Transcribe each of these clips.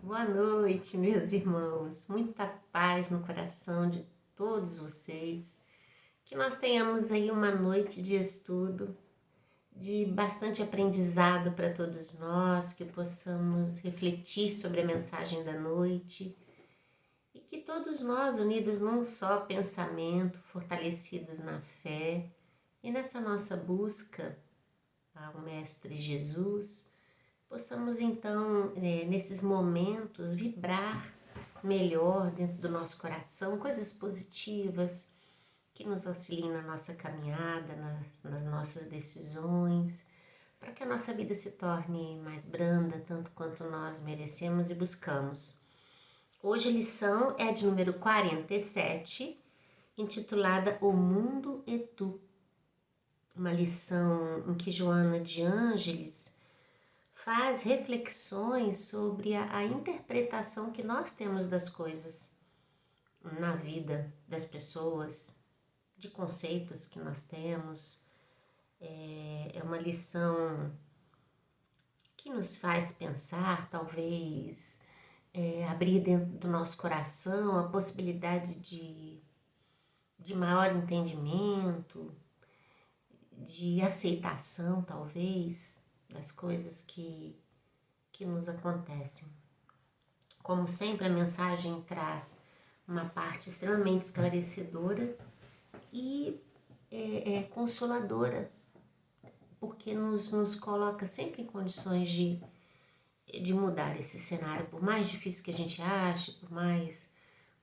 Boa noite, meus irmãos. Muita paz no coração de todos vocês. Que nós tenhamos aí uma noite de estudo, de bastante aprendizado para todos nós, que possamos refletir sobre a mensagem da noite e que todos nós, unidos num só pensamento, fortalecidos na fé e nessa nossa busca ao Mestre Jesus, possamos então, nesses momentos, vibrar melhor dentro do nosso coração, coisas positivas que nos auxiliem na nossa caminhada, nas nossas decisões, para que a nossa vida se torne mais branda, tanto quanto nós merecemos e buscamos. Hoje a lição é de número 47, intitulada O Mundo e Tu. Uma lição em que Joana de Ângeles faz reflexões sobre a interpretação que nós temos das coisas na vida das pessoas, de conceitos que nós temos. É uma lição que nos faz pensar, talvez abrir dentro do nosso coração a possibilidade de maior entendimento, de aceitação, talvez, das coisas que nos acontecem. Como sempre, a mensagem traz uma parte extremamente esclarecedora e consoladora, porque nos coloca sempre em condições de mudar esse cenário, por mais difícil que a gente ache, por mais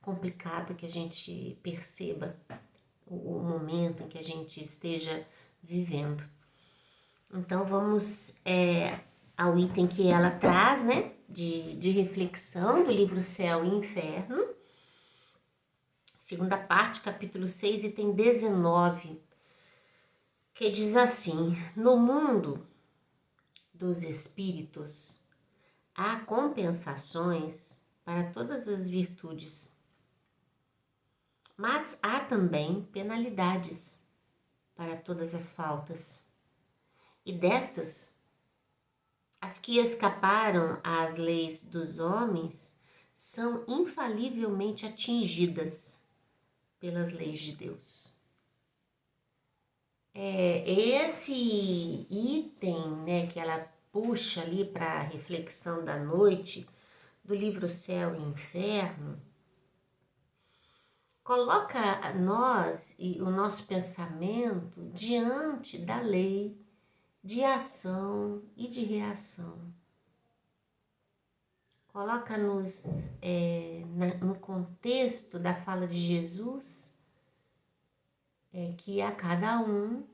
complicado que a gente perceba o momento em que a gente esteja vivendo. Então vamos ao item que ela traz, né, de reflexão do livro Céu e Inferno, segunda parte, capítulo 6, item 19, que diz assim: no mundo dos espíritos há compensações para todas as virtudes, mas há também penalidades para todas as faltas. E destas, as que escaparam às leis dos homens são infalivelmente atingidas pelas leis de Deus. Esse item, né, que ela puxa ali para a reflexão da noite do livro Céu e Inferno, coloca nós e o nosso pensamento diante da lei de ação e de reação. Coloca-nos no contexto da fala de Jesus, que a cada um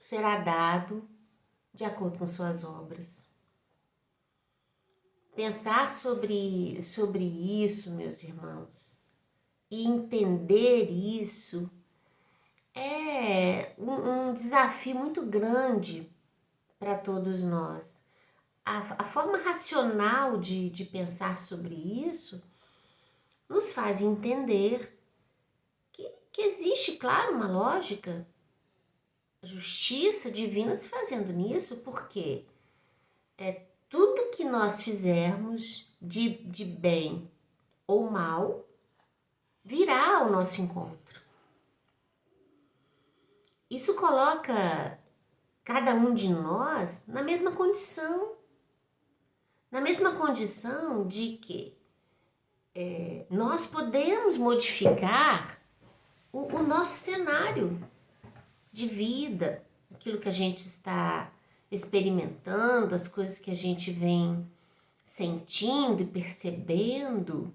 será dado de acordo com suas obras. Pensar sobre isso, meus irmãos, e entender isso é um desafio muito grande para todos nós. A forma racional de pensar sobre isso nos faz entender que existe, claro, uma lógica, justiça divina se fazendo nisso, porque tudo que nós fizermos de bem ou mal virá ao nosso encontro. Isso coloca cada um de nós na mesma condição de que nós podemos modificar o nosso cenário de vida, aquilo que a gente está experimentando, as coisas que a gente vem sentindo e percebendo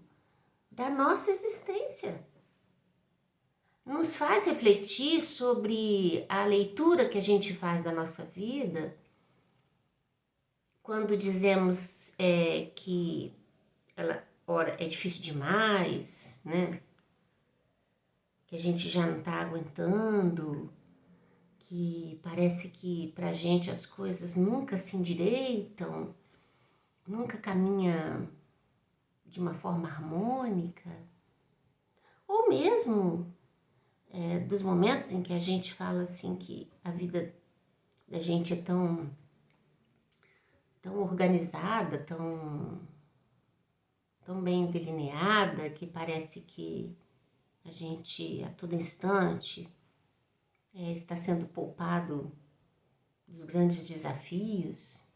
da nossa existência. Nos faz refletir sobre a leitura que a gente faz da nossa vida quando dizemos que ela, ora, é difícil demais, né? Que a gente já não está aguentando, que parece que pra gente as coisas nunca se endireitam, nunca caminha de uma forma harmônica, ou mesmo dos momentos em que a gente fala assim que a vida da gente é tão organizada, tão tão bem delineada que parece que a gente a todo instante está sendo poupado dos grandes desafios,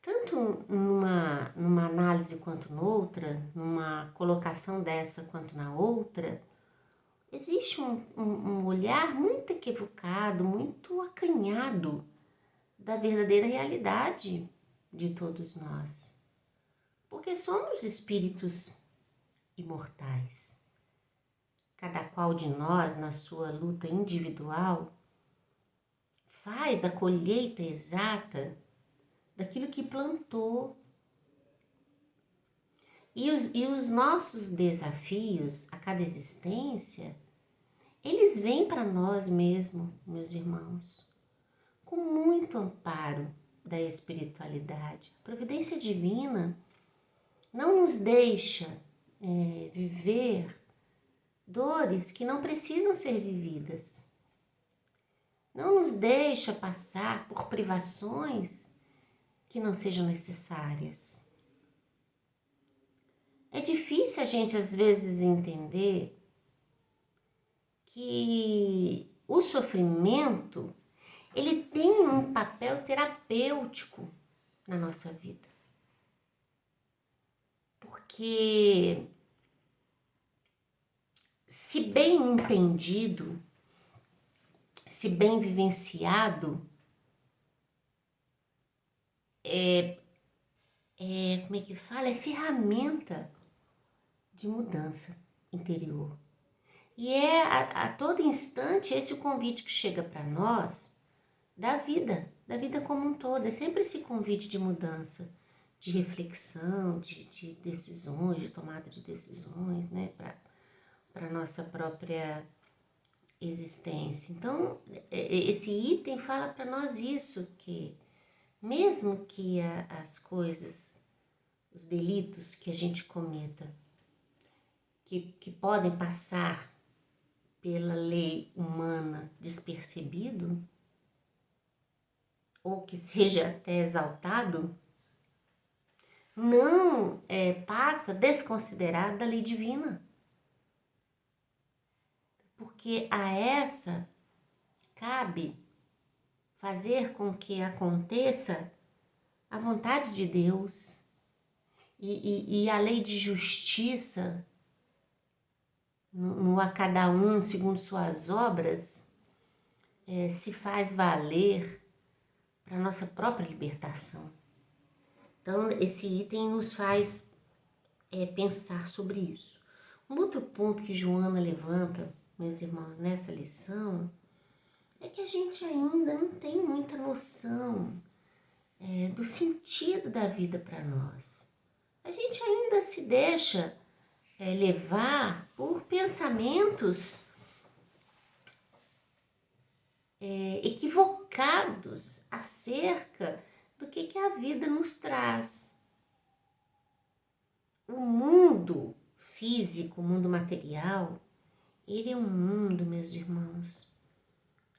tanto numa análise quanto noutra, numa colocação dessa quanto na outra, existe um olhar muito equivocado, muito acanhado da verdadeira realidade de todos nós. Porque somos espíritos imortais. Cada qual de nós, na sua luta individual, faz a colheita exata daquilo que plantou. E os nossos desafios a cada existência, eles vêm para nós mesmos, meus irmãos, com muito amparo da espiritualidade. A providência divina não nos deixa viver dores que não precisam ser vividas. Não nos deixa passar por privações que não sejam necessárias. É difícil a gente às vezes entender que o sofrimento, ele tem um papel terapêutico na nossa vida. Porque, se bem entendido, se bem vivenciado, como é que fala? É ferramenta de mudança interior. E é a todo instante esse o convite que chega para nós da vida como um todo. É sempre esse convite de mudança, de reflexão, de decisões, de tomada de decisões, né, para a nossa própria existência. Então, esse item fala para nós isso, que mesmo que as coisas, os delitos que a gente cometa, que podem passar pela lei humana despercebido, ou que seja até exaltado, não passa desconsiderado da lei divina. Porque a essa cabe fazer com que aconteça a vontade de Deus e a lei de justiça no a cada um segundo suas obras se faz valer para a nossa própria libertação. Então, esse item nos faz pensar sobre isso. Um outro ponto que Joana levanta, meus irmãos, nessa lição, é que a gente ainda não tem muita noção do sentido da vida para nós. A gente ainda se deixa levar por pensamentos equivocados acerca do que a vida nos traz. O mundo físico, o mundo material, ele é um mundo, meus irmãos,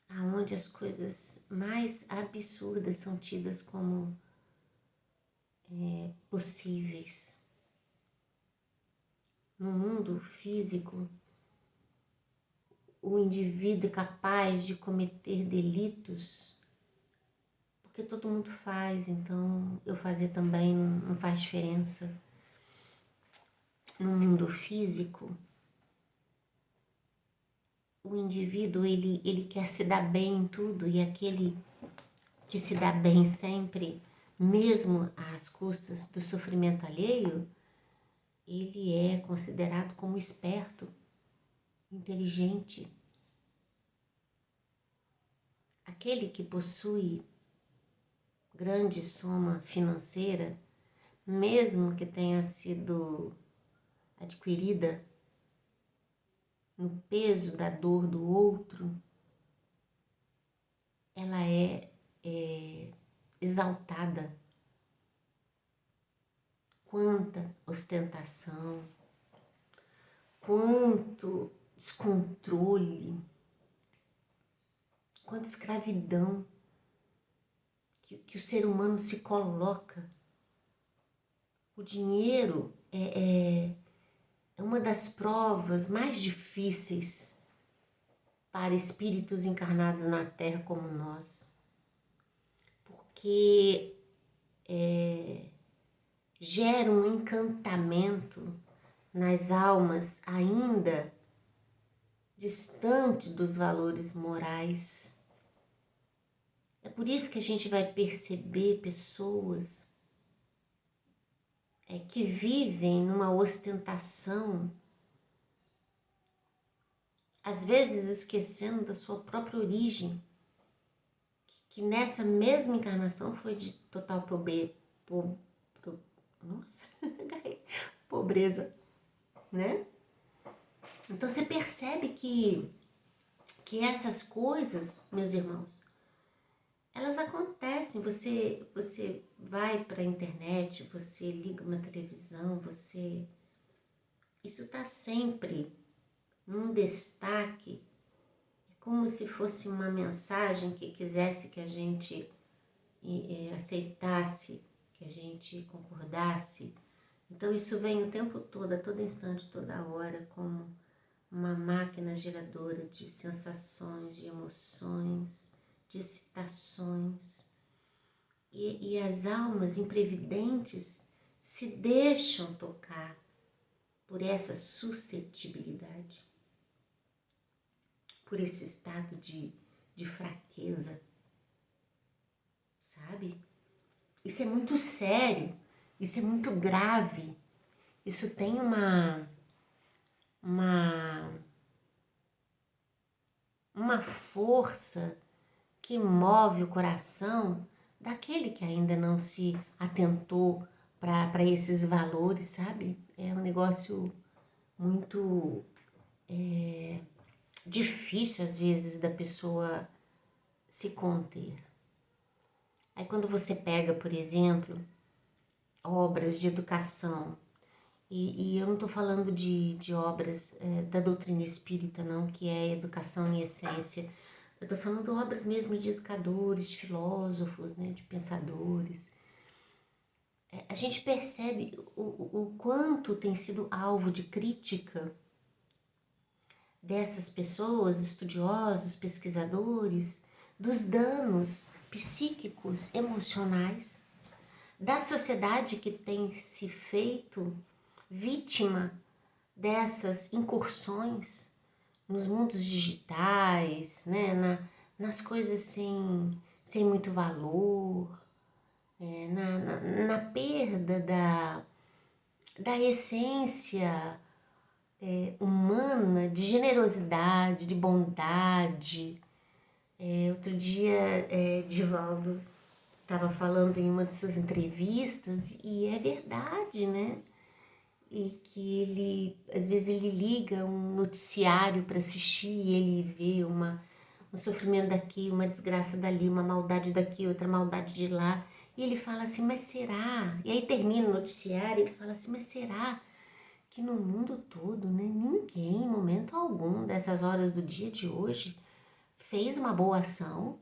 aonde as coisas mais absurdas são tidas como possíveis. No mundo físico, o indivíduo é capaz de cometer delitos, porque todo mundo faz, então eu fazer também não faz diferença. No mundo físico, o indivíduo ele quer se dar bem em tudo, e aquele que se dá bem sempre, mesmo às custas do sofrimento alheio, ele é considerado como esperto, inteligente. Aquele que possui grande soma financeira, mesmo que tenha sido adquirida no peso da dor do outro, ela é exaltada. Quanta ostentação, quanto descontrole, quanta escravidão que o ser humano se coloca. O dinheiro é uma das provas mais difíceis para espíritos encarnados na Terra como nós, porque gera um encantamento nas almas ainda distante dos valores morais. É por isso que a gente vai perceber pessoas que vivem numa ostentação, às vezes esquecendo da sua própria origem, que nessa mesma encarnação foi de total nossa, pobreza, né? Então você percebe que essas coisas, meus irmãos, elas acontecem. Você vai para a internet, você liga uma televisão, isso está sempre num destaque, é como se fosse uma mensagem que quisesse que a gente aceitasse, que a gente concordasse. Então isso vem o tempo todo, a todo instante, toda hora, como uma máquina geradora de sensações, de emoções, de excitações. E as almas imprevidentes se deixam tocar por essa suscetibilidade, por esse estado de fraqueza, sabe? Isso é muito sério, isso é muito grave, isso tem uma força que move o coração daquele que ainda não se atentou para esses valores, sabe? É um negócio muito difícil, às vezes, da pessoa se conter. Aí quando você pega, por exemplo, obras de educação, e eu não estou falando de obras da doutrina espírita, não, que é educação em essência. Eu estou falando de obras mesmo de educadores, de filósofos, né, de pensadores. A gente percebe o quanto tem sido alvo de crítica dessas pessoas, estudiosos, pesquisadores, dos danos psíquicos, emocionais, da sociedade que tem se feito vítima dessas incursões nos mundos digitais, né, nas coisas sem muito valor, na perda da essência humana, de generosidade, de bondade. Outro dia, Divaldo estava falando em uma de suas entrevistas, e é verdade, né? E que ele, às vezes ele liga um noticiário para assistir e ele vê um sofrimento daqui, uma desgraça dali, uma maldade daqui, outra maldade de lá. E ele fala assim, mas será? E aí termina o noticiário e ele fala assim, mas será que no mundo todo, né, ninguém, em momento algum dessas horas do dia de hoje, fez uma boa ação,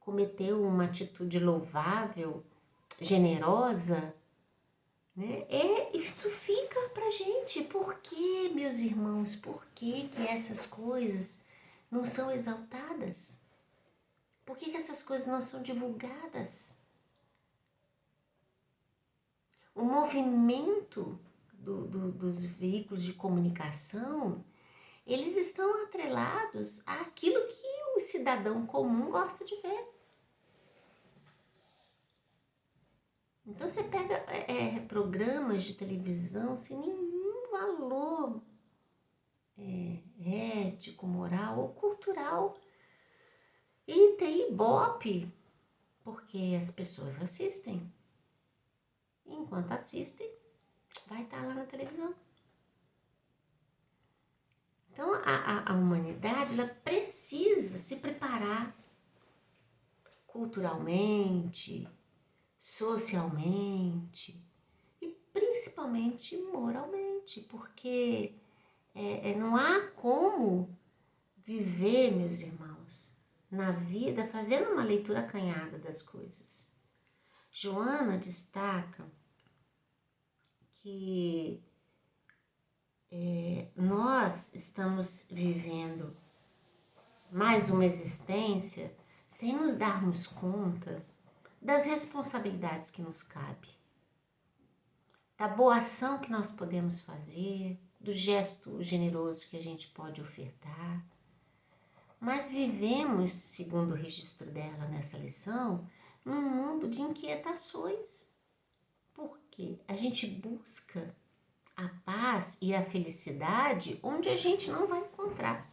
cometeu uma atitude louvável, generosa, né? Isso fica pra gente. Por que, meus irmãos, por que essas coisas não são exaltadas? Por que essas coisas não são divulgadas? O movimento dos veículos de comunicação, eles estão atrelados àquilo que o cidadão comum gosta de ver. Então você pega programas de televisão sem nenhum valor ético, moral ou cultural. E tem Ibope, porque as pessoas assistem. E enquanto assistem, vai estar lá na televisão. Então a humanidade, ela precisa se preparar culturalmente, socialmente e principalmente moralmente, porque não há como viver, meus irmãos, na vida fazendo uma leitura acanhada das coisas. Joana destaca que nós estamos vivendo mais uma existência sem nos darmos conta das responsabilidades que nos cabe, da boa ação que nós podemos fazer, do gesto generoso que a gente pode ofertar. Mas vivemos, segundo o registro dela nessa lição, num mundo de inquietações. Porque a gente busca a paz e a felicidade onde a gente não vai encontrar.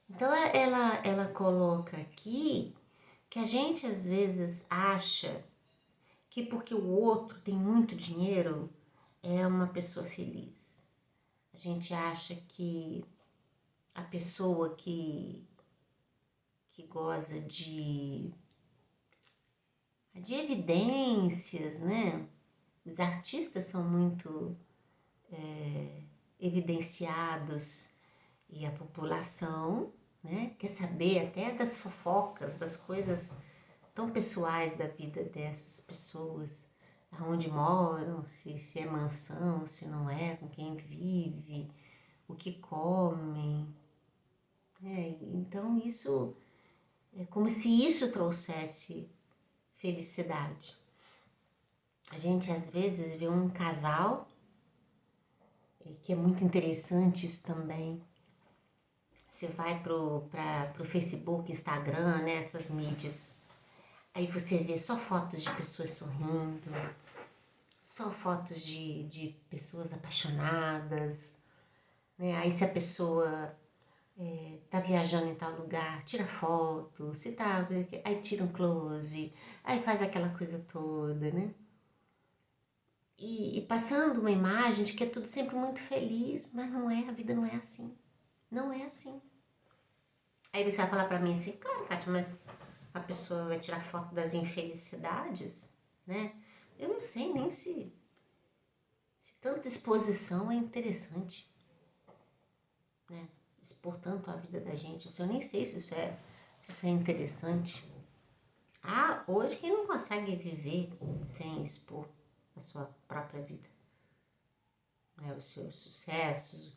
Então ela coloca aqui que a gente às vezes acha que porque o outro tem muito dinheiro é uma pessoa feliz. A gente acha que a pessoa que goza de evidências, né? Os artistas são muito evidenciados e a população, né, quer saber até das fofocas, das coisas tão pessoais da vida dessas pessoas, aonde moram, se é mansão, se não é, com quem vive, o que comem. Então isso é como se isso trouxesse felicidade. A gente às vezes vê um casal, que é muito interessante isso também. Você vai pro Facebook, Instagram, né, essas mídias, aí você vê só fotos de pessoas sorrindo, só fotos de pessoas apaixonadas, né? Aí se a pessoa tá viajando em tal lugar, tira foto, se tá, aí tira um close, aí faz aquela coisa toda, né? E passando uma imagem de que é tudo sempre muito feliz, mas não é, a vida não é assim. Não é assim. Aí você vai falar pra mim assim, claro, Kátia, mas a pessoa vai tirar foto das infelicidades, né? Eu não sei nem se tanta exposição é interessante, né? Expor tanto a vida da gente, eu nem sei se isso é interessante. Hoje quem não consegue viver sem expor a sua própria vida, né? Os seus sucessos,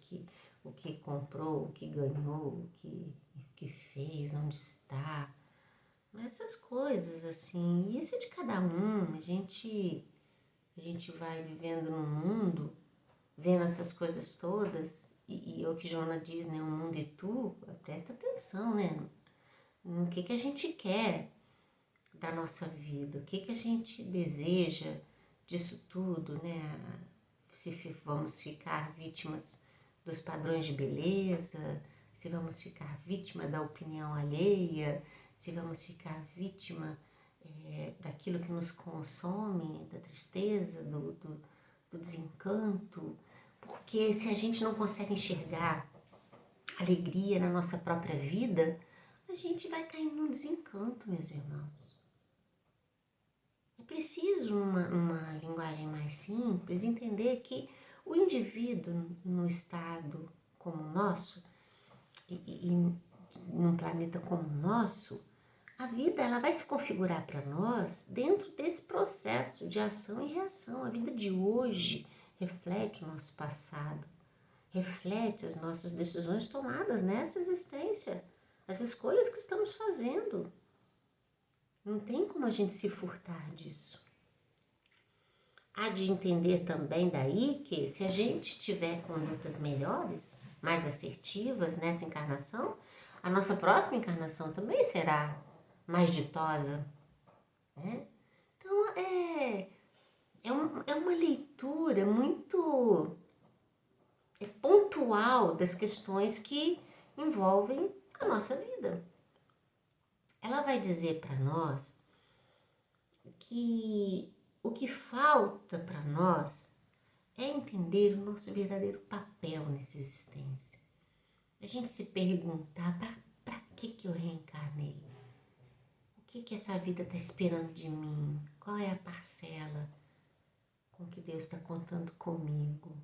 o que comprou, o que ganhou, o que fez, onde está, essas coisas assim. Isso é de cada um. A gente vai vivendo no mundo, vendo essas coisas todas, e é o que Joana diz, né? O mundo e tu, presta atenção, né? No que a gente quer da nossa vida, o que a gente deseja disso tudo, né? Se vamos ficar vítimas dos padrões de beleza, se vamos ficar vítima da opinião alheia, se vamos ficar vítima daquilo que nos consome, da tristeza, do desencanto, porque se a gente não consegue enxergar alegria na nossa própria vida, a gente vai cair no desencanto, meus irmãos. É preciso, numa linguagem mais simples, entender que o indivíduo no estado como o nosso, e num planeta como o nosso, a vida ela vai se configurar para nós dentro desse processo de ação e reação. A vida de hoje reflete o nosso passado, reflete as nossas decisões tomadas nessa existência, as escolhas que estamos fazendo. Não tem como a gente se furtar disso. Há de entender também daí que se a gente tiver condutas melhores, mais assertivas nessa encarnação, a nossa próxima encarnação também será mais ditosa, né? Então é uma leitura muito pontual das questões que envolvem a nossa vida. Ela vai dizer para nós que o que falta para nós é entender o nosso verdadeiro papel nessa existência. A gente se perguntar para que eu reencarnei? O que essa vida está esperando de mim? Qual é a parcela com que Deus está contando comigo?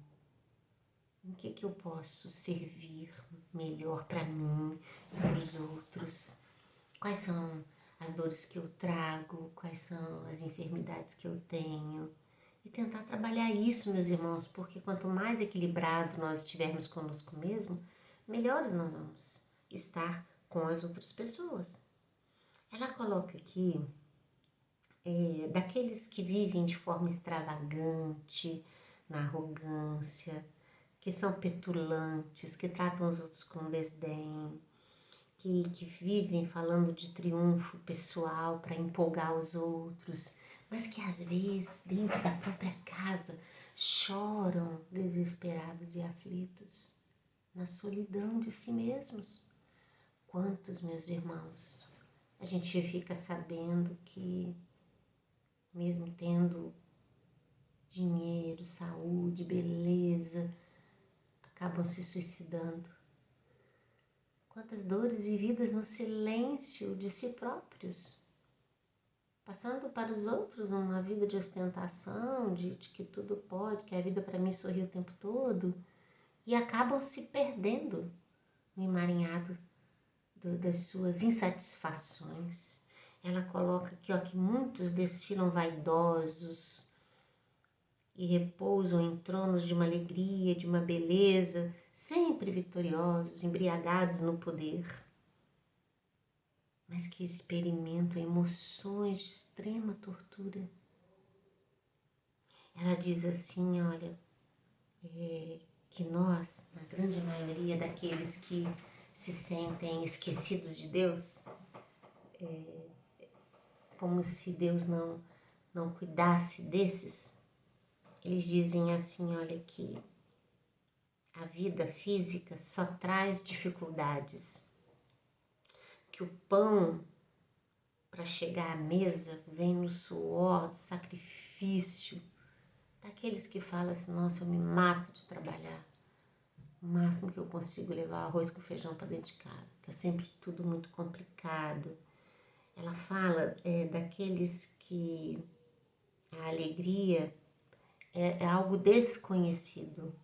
Em que eu posso servir melhor para mim e para os outros? Quais são as dores que eu trago? Quais são as enfermidades que eu tenho? e tentar trabalhar isso, meus irmãos, porque quanto mais equilibrado nós estivermos conosco mesmo, melhores nós vamos estar com as outras pessoas. Ela coloca aqui daqueles que vivem de forma extravagante, na arrogância, que são petulantes, que tratam os outros com desdém, que vivem falando de triunfo pessoal para empolgar os outros, mas que às vezes, dentro da própria casa, choram desesperados e aflitos, na solidão de si mesmos. Quantos, meus irmãos, a gente fica sabendo que, mesmo tendo dinheiro, saúde, beleza, acabam se suicidando. Quantas dores vividas no silêncio de si próprios, passando para os outros uma vida de ostentação, de que tudo pode, que a vida para mim sorri o tempo todo, e acabam se perdendo no emaranhado das suas insatisfações. Ela coloca aqui que muitos desfilam vaidosos e repousam em tronos de uma alegria, de uma beleza, sempre vitoriosos, embriagados no poder, mas que experimentam emoções de extrema tortura. Ela diz assim, olha, que nós, na grande maioria daqueles que se sentem esquecidos de Deus, como se Deus não cuidasse desses, eles dizem assim, olha, que a vida física só traz dificuldades, que o pão para chegar à mesa vem no suor, do sacrifício, daqueles que falam assim, nossa, eu me mato de trabalhar, o máximo que eu consigo levar arroz com feijão para dentro de casa, está sempre tudo muito complicado. Ela fala daqueles que a alegria é algo desconhecido,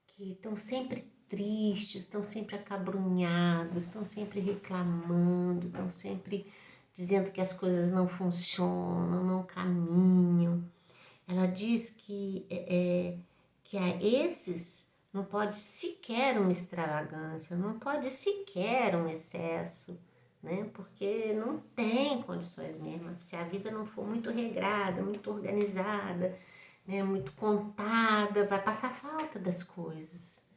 que estão sempre tristes, estão sempre acabrunhados, estão sempre reclamando, estão sempre dizendo que as coisas não funcionam, não caminham. Ela diz que a esses não pode sequer uma extravagância, não pode sequer um excesso, né? Porque não tem condições mesmo. Se a vida não for muito regrada, muito organizada, né, muito contada, vai passar falta das coisas.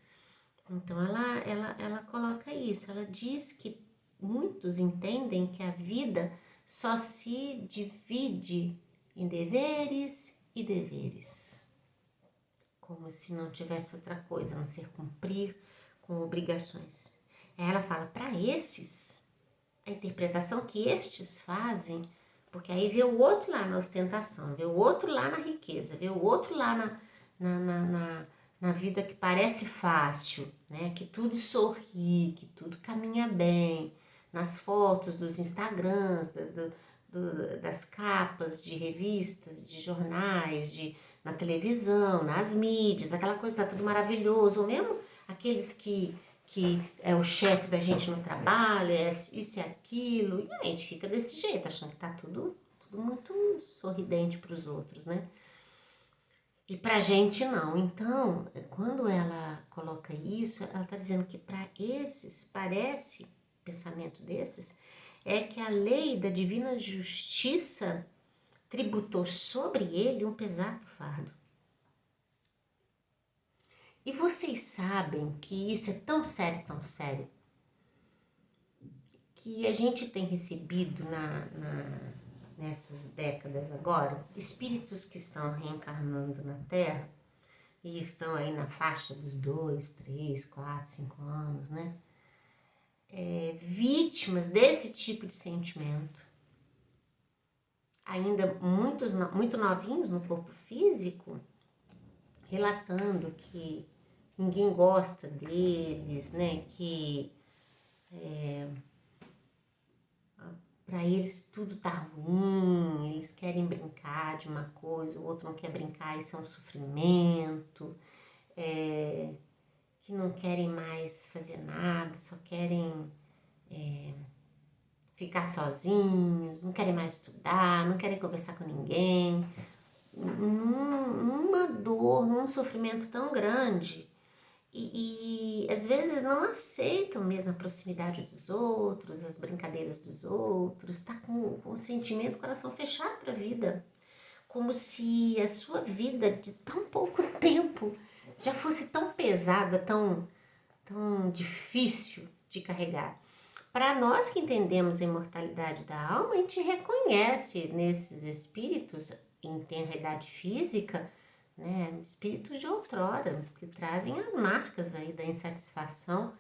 Então ela coloca isso, ela diz que muitos entendem que a vida só se divide em deveres e deveres, como se não tivesse outra coisa a não ser cumprir com obrigações. Aí ela fala, para esses, a interpretação que estes fazem, porque aí vê o outro lá na ostentação, vê o outro lá na riqueza, vê o outro lá na vida que parece fácil, né? Que tudo sorri, que tudo caminha bem, nas fotos dos Instagrams, das capas de revistas, de jornais, na televisão, nas mídias, aquela coisa tá tudo maravilhoso, ou mesmo aqueles que é o chefe da gente no trabalho, é isso e aquilo, e a gente fica desse jeito, achando que tá tudo muito sorridente para os outros, né? E pra gente não. Então, quando ela coloca isso, ela tá dizendo que para esses, parece, pensamento desses, é que a lei da divina justiça tributou sobre ele um pesado fardo. E vocês sabem que isso é tão sério, que a gente tem recebido nessas décadas agora, espíritos que estão reencarnando na Terra e estão aí na faixa dos 2, 3, 4, 5 anos, né? Vítimas desse tipo de sentimento, ainda muito novinhos no corpo físico, relatando que ninguém gosta deles, né? Que para eles tudo tá ruim, eles querem brincar de uma coisa, o outro não quer brincar, isso é um sofrimento, que não querem mais fazer nada, só querem ficar sozinhos, não querem mais estudar, não querem conversar com ninguém, dor, num sofrimento tão grande e às vezes não aceitam mesmo a proximidade dos outros, as brincadeiras dos outros, está com o sentimento, o coração fechado para a vida, como se a sua vida de tão pouco tempo já fosse tão pesada, tão difícil de carregar. Para nós que entendemos a imortalidade da alma, a gente reconhece nesses espíritos em tenra idade física, né, espíritos de outrora, que trazem as marcas aí da insatisfação,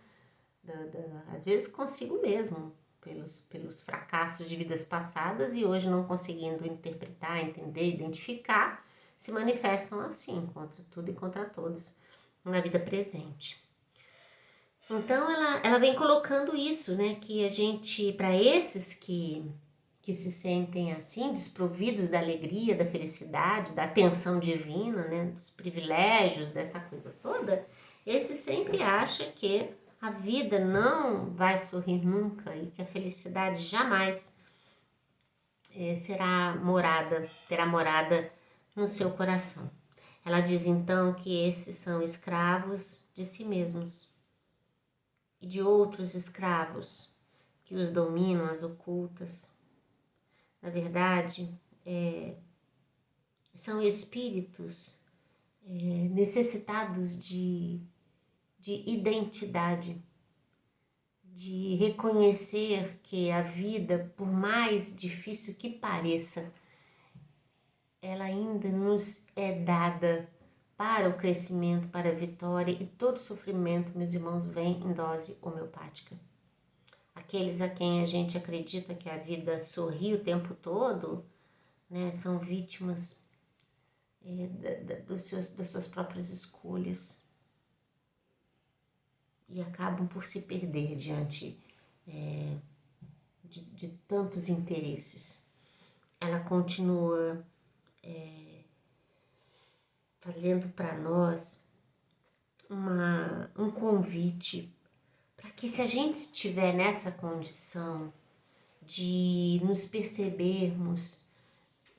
às vezes consigo mesmo, pelos fracassos de vidas passadas e hoje não conseguindo interpretar, entender, identificar, se manifestam assim, contra tudo e contra todos na vida presente. Então ela vem colocando isso, né, que a gente, para esses que se sentem assim, desprovidos da alegria, da felicidade, da atenção divina, né, dos privilégios, dessa coisa toda, esse sempre acha que a vida não vai sorrir nunca e que a felicidade jamais terá morada no seu coração. Ela diz então que esses são escravos de si mesmos e de outros escravos que os dominam, as ocultas. Na verdade, são espíritos necessitados de identidade, de reconhecer que a vida, por mais difícil que pareça, ela ainda nos é dada para o crescimento, para a vitória, e todo sofrimento, meus irmãos, vem em dose homeopática. Aqueles a quem a gente acredita que a vida sorri o tempo todo, né, são vítimas das suas próprias escolhas e acabam por se perder diante de tantos interesses. Ela continua fazendo para nós um convite para que, se a gente estiver nessa condição de nos percebermos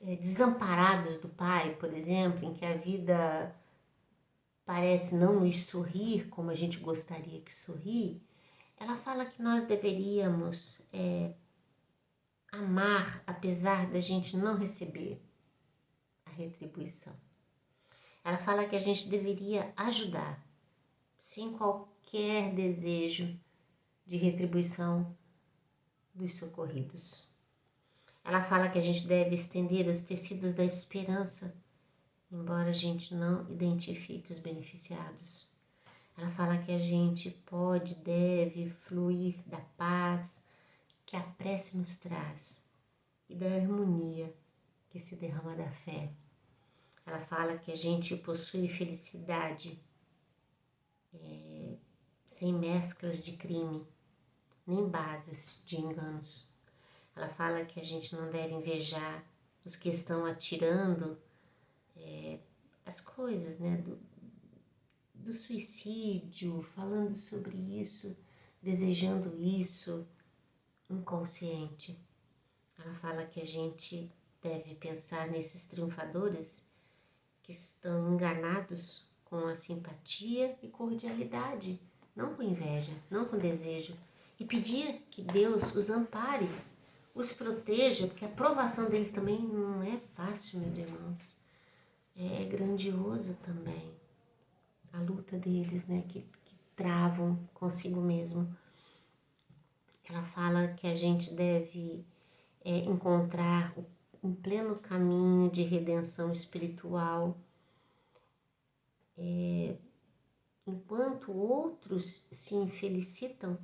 desamparados do Pai, por exemplo, em que a vida parece não nos sorrir como a gente gostaria que sorrir, ela fala que nós deveríamos amar apesar da gente não receber a retribuição. Ela fala que a gente deveria ajudar sem qualquer desejo de retribuição dos socorridos. Ela fala que a gente deve estender os tecidos da esperança, embora a gente não identifique os beneficiados. Ela fala que a gente deve fluir da paz que a prece nos traz e da harmonia que se derrama da fé. Ela fala que a gente possui felicidade sem mesclas de crime, nem bases de enganos. Ela fala que a gente não deve invejar os que estão atirando as coisas, né, do suicídio, falando sobre isso, desejando isso, inconsciente. Ela fala que a gente deve pensar nesses triunfadores que estão enganados com a simpatia e cordialidade, não com inveja, não com desejo, e pedir que Deus os ampare, os proteja, porque a provação deles também não é fácil, meus irmãos. É grandioso também a luta deles, né, que travam consigo mesmo. Ela fala que a gente deve encontrar um pleno caminho de redenção espiritual, enquanto outros se infelicitam,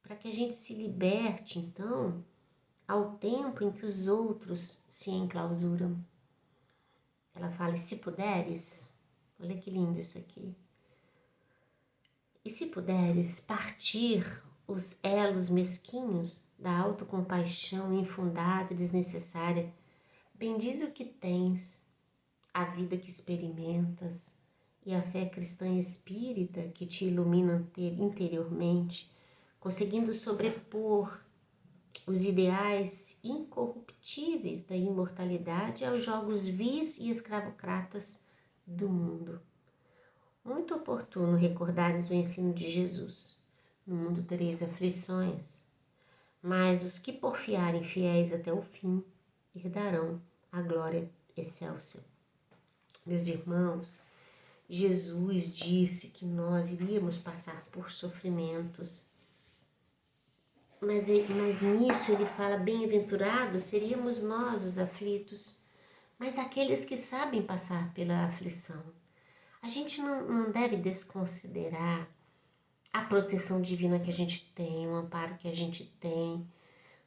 para que a gente se liberte, então, ao tempo em que os outros se enclausuram. Ela fala, e se puderes, olha que lindo isso aqui, e se puderes partir os elos mesquinhos da autocompaixão infundada e desnecessária, bendiz o que tens, a vida que experimentas e a fé cristã e espírita que te ilumina interiormente, conseguindo sobrepor os ideais incorruptíveis da imortalidade aos jogos vis e escravocratas do mundo. Muito oportuno recordares o ensino de Jesus. No mundo tereis aflições, mas os que porfiarem fiéis até o fim herdarão a glória excelsa. Meus irmãos, Jesus disse que nós iríamos passar por sofrimentos, mas nisso ele fala, bem-aventurados seríamos nós os aflitos, mas aqueles que sabem passar pela aflição. A gente não deve desconsiderar a proteção divina que a gente tem, o amparo que a gente tem.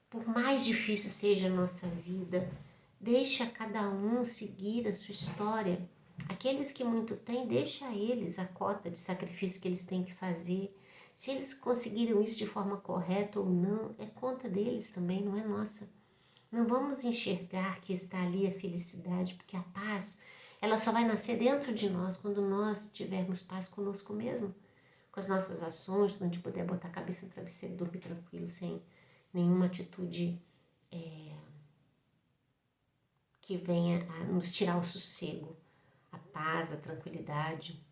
Por mais difícil seja a nossa vida, deixa cada um seguir a sua história. Aqueles que muito têm, deixa a eles a cota de sacrifício que eles têm que fazer. Se eles conseguiram isso de forma correta ou não, é conta deles também, não é nossa. Não vamos enxergar que está ali a felicidade, porque a paz, ela só vai nascer dentro de nós quando nós tivermos paz conosco mesmo. Com as nossas ações, quando a gente puder botar a cabeça no travesseiro e dormir tranquilo, sem nenhuma atitude que venha a nos tirar o sossego, a paz, a tranquilidade.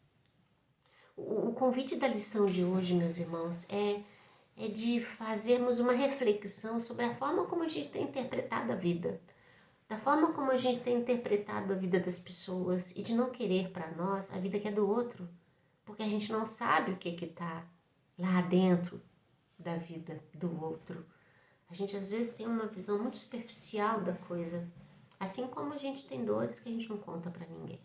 O convite da lição de hoje, meus irmãos, é de fazermos uma reflexão sobre a forma como a gente tem interpretado a vida, da forma como a gente tem interpretado a vida das pessoas e de não querer para nós a vida que é do outro, porque a gente não sabe o que está lá dentro da vida do outro. A gente às vezes tem uma visão muito superficial da coisa, assim como a gente tem dores que a gente não conta para ninguém.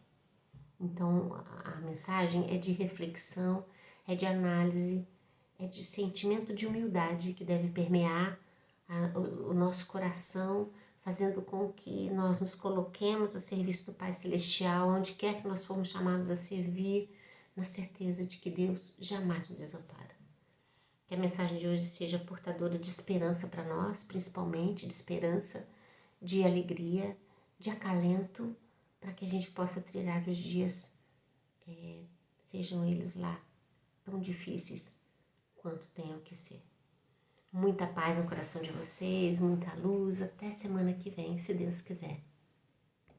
Então a mensagem é de reflexão, é de análise, é de sentimento de humildade que deve permear o nosso coração, fazendo com que nós nos coloquemos a serviço do Pai Celestial, onde quer que nós formos chamados a servir, na certeza de que Deus jamais nos desampara. Que a mensagem de hoje seja portadora de esperança para nós, principalmente de esperança, de alegria, de acalento, para que a gente possa trilhar os dias, sejam eles lá tão difíceis quanto tenham que ser. Muita paz no coração de vocês, muita luz. Até semana que vem, se Deus quiser.